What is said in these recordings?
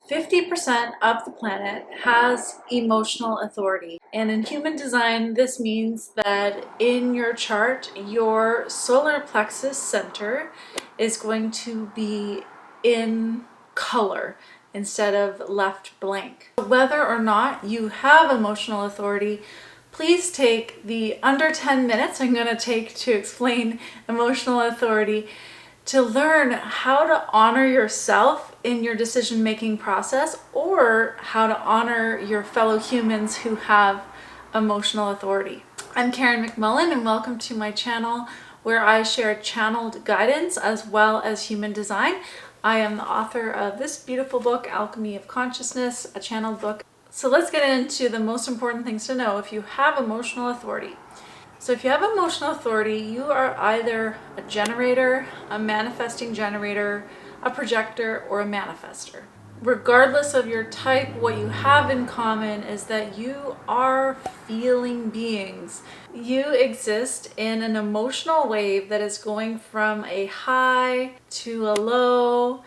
50% of the planet has emotional authority. And in human design, this means that in your chart, your solar plexus center is going to be in color instead of left blank. Whether or not you have emotional authority, please take the under 10 minutes I'm going to take to explain emotional authority to learn how to honor yourself in your decision-making process, or how to honor your fellow humans who have emotional authority. I'm Karen McMullen, and welcome to my channel where I share channeled guidance as well as human design. I am the author of this beautiful book, Alchemy of Consciousness, a channeled book. So let's get into the most important things to know if you have emotional authority. So if you have emotional authority, you are either a generator, a manifesting generator, a projector, or a manifestor. Regardless of your type, what you have in common is that you are feeling beings. You exist in an emotional wave that is going from a high to a low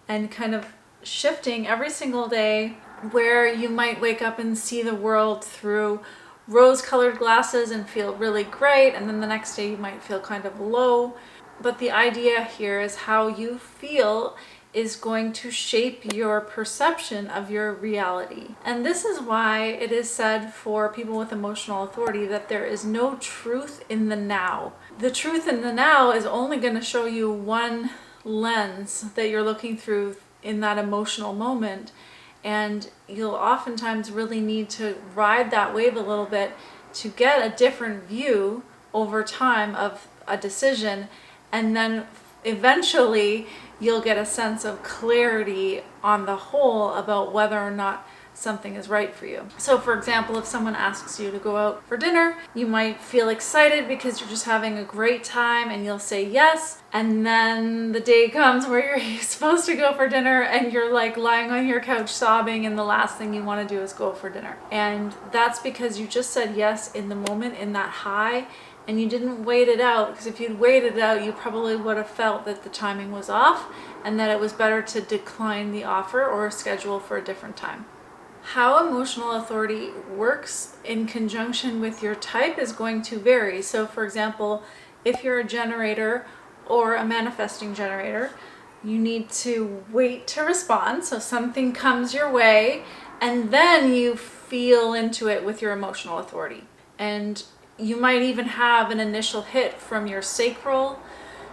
and kind of shifting every single day, where you might wake up and see the world through rose-colored glasses and feel really great, and then the next day you might feel kind of low. But the idea here is how you feel is going to shape your perception of your reality. And this is why it is said for people with emotional authority that there is no truth in the now. The truth in the now is only going to show you one lens that you're looking through in that emotional moment. And you'll oftentimes really need to ride that wave a little bit to get a different view over time of a decision. And then eventually you'll get a sense of clarity on the whole about whether or not something is right for you. So for example, if someone asks you to go out for dinner, you might feel excited because you're just having a great time and you'll say yes. And then the day comes where you're supposed to go for dinner and you're like lying on your couch sobbing, and the last thing you want to do is go for dinner. And that's because you just said yes in the moment, in that high, and you didn't wait it out. Because if you'd waited it out, you probably would have felt that the timing was off and that it was better to decline the offer or schedule for a different time. How emotional authority works in conjunction with your type is going to vary. So for example, if you're a generator or a manifesting generator, you need to wait to respond. So something comes your way and then you feel into it with your emotional authority. And you might even have an initial hit from your sacral,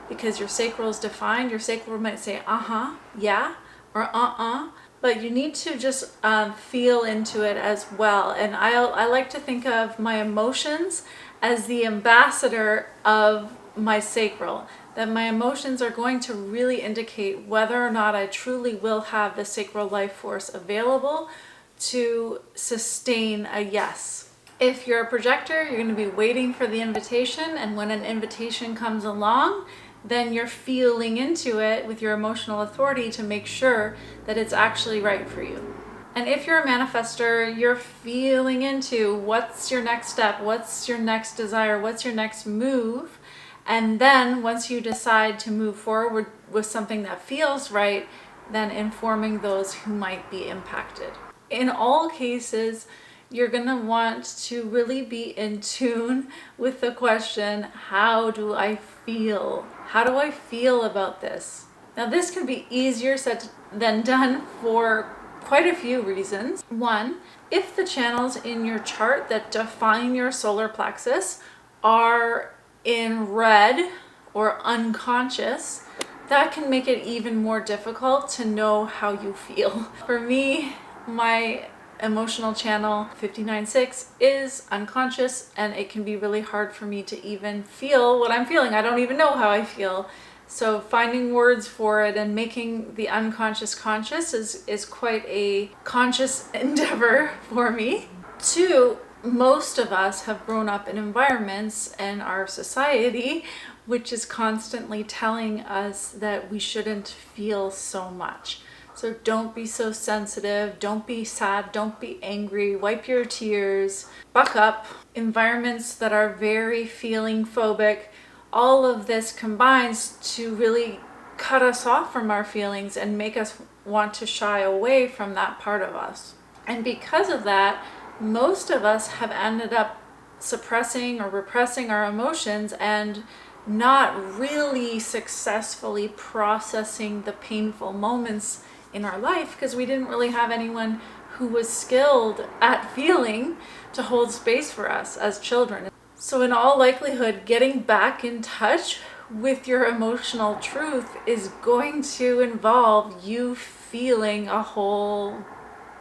because your sacral is defined. Your sacral might say, uh-huh, yeah, or uh-uh. But you need to just feel into it as well. And I like to think of my emotions as the ambassador of my sacral. That my emotions are going to really indicate whether or not I truly will have the sacral life force available to sustain a yes. If you're a projector, you're going to be waiting for the invitation, and when an invitation comes along, then you're feeling into it with your emotional authority to make sure that it's actually right for you. And if you're a manifestor, you're feeling into what's your next step, what's your next desire, what's your next move. And then once you decide to move forward with something that feels right, then informing those who might be impacted. In all cases, you're going to want to really be in tune with the question, how do I feel? How do I feel about this? Now, this can be easier said than done for quite a few reasons. One, if the channels in your chart that define your solar plexus are in red or unconscious, that can make it even more difficult to know how you feel. For me, my emotional channel 59.6 is unconscious, and it can be really hard for me to even feel what I'm feeling. I don't even know how I feel. So finding words for it and making the unconscious conscious is quite a conscious endeavor for me. Two, most of us have grown up in environments and our society which is constantly telling us that we shouldn't feel so much. So don't be so sensitive, don't be sad, don't be angry, wipe your tears, buck up. Environments that are very feeling phobic, all of this combines to really cut us off from our feelings and make us want to shy away from that part of us. And because of that, most of us have ended up suppressing or repressing our emotions and not really successfully processing the painful moments in our life because we didn't really have anyone who was skilled at feeling to hold space for us as children. So in all likelihood, getting back in touch with your emotional truth is going to involve you feeling a whole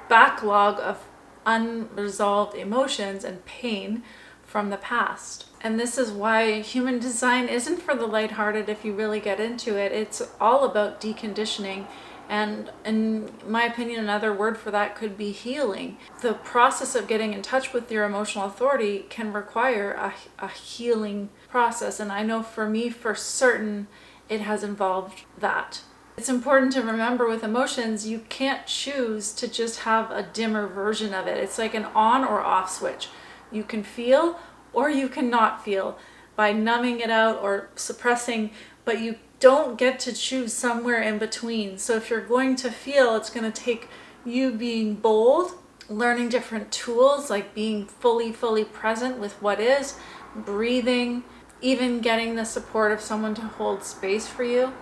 backlog of unresolved emotions and pain from the past. And this is why human design isn't for the lighthearted if you really get into it. It's all about deconditioning. And in my opinion, another word for that could be healing. The process of getting in touch with your emotional authority can require a healing process. And I know for me, for certain, it has involved that. It's important to remember with emotions, you can't choose to just have a dimmer version of it. It's like an on or off switch. You can feel or you cannot feel by numbing it out or suppressing, but you don't get to choose somewhere in between. So if you're going to feel, it's going to take you being bold, learning different tools like being fully present with what is, breathing, even getting the support of someone to hold space for you.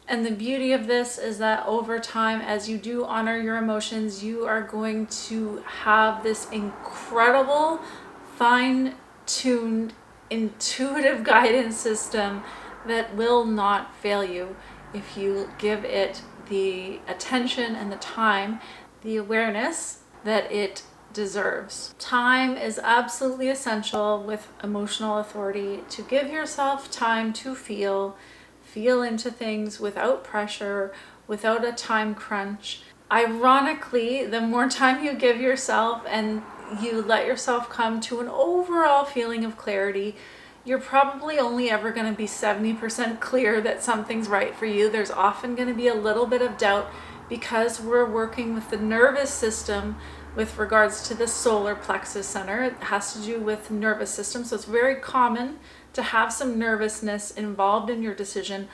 And the beauty of this is that over time, as you do honor your emotions, you are going to have this incredible, fine-tuned, intuitive guidance system that will not fail you if you give it the attention and the time, the awareness that it deserves. Time is absolutely essential with emotional authority to give yourself time to feel into things without pressure, without a time crunch. Ironically, the more time you give yourself and you let yourself come to an overall feeling of clarity, you're probably only ever going to be 70% clear that something's right for you. There's often going to be a little bit of doubt because we're working with the nervous system with regards to the solar plexus center. It has to do with nervous system, so it's very common to have some nervousness involved in your decision,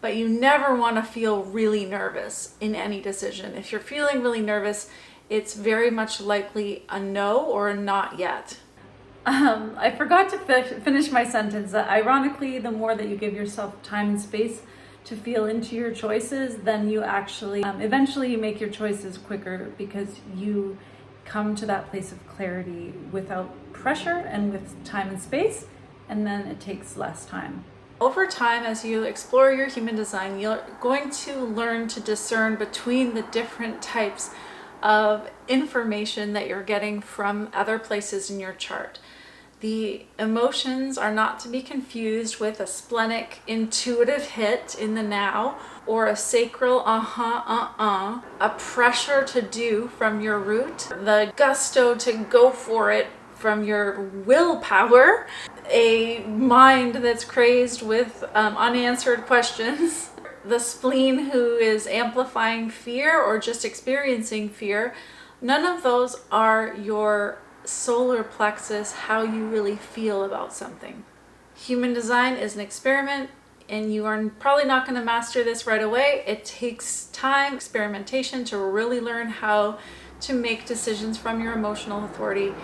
but you never want to feel really nervous in any decision. If you're feeling really nervous, it's very much likely a no or a not yet. I forgot to finish my sentence. Ironically, the more that you give yourself time and space to feel into your choices, then you actually, eventually you make your choices quicker because you come to that place of clarity without pressure and with time and space, and then it takes less time. Over time, as you explore your human design, you're going to learn to discern between the different types of information that you're getting from other places in your chart. The emotions are not to be confused with a splenic intuitive hit in the now, or a sacral a pressure to do from your root, the gusto to go for it from your willpower, a mind that's crazed with unanswered questions, the spleen who is amplifying fear or just experiencing fear. None of those are your solar plexus, how you really feel about something. Human design is an experiment, and you are probably not going to master this right away. It takes time, experimentation to really learn how to make decisions from your emotional authority.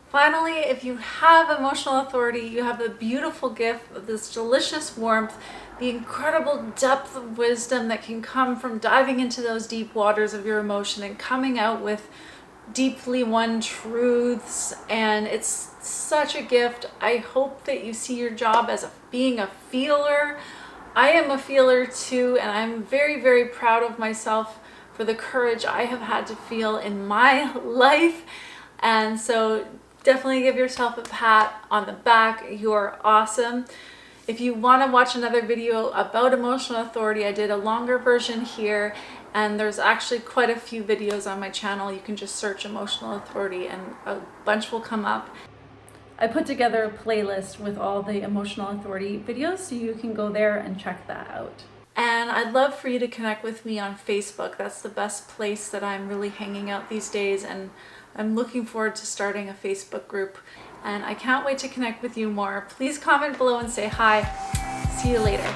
Finally, if you have emotional authority, you have the beautiful gift of this delicious warmth, the incredible depth of wisdom that can come from diving into those deep waters of your emotion and coming out with deeply won truths, and it's such a gift. I hope that you see your job as being a feeler. I am a feeler too, and I'm very proud of myself for the courage I have had to feel in my life. And so definitely give yourself a pat on the back. You're awesome. If you want to watch another video about emotional authority, I did a longer version here, and there's actually quite a few videos on my channel. You can just search emotional authority and a bunch will come up. I put together a playlist with all the emotional authority videos, so you can go there and check that out. And I'd love for you to connect with me on Facebook. That's the best place that I'm really hanging out these days, and I'm looking forward to starting a Facebook group, and I can't wait to connect with you more. Please comment below and say hi. See you later.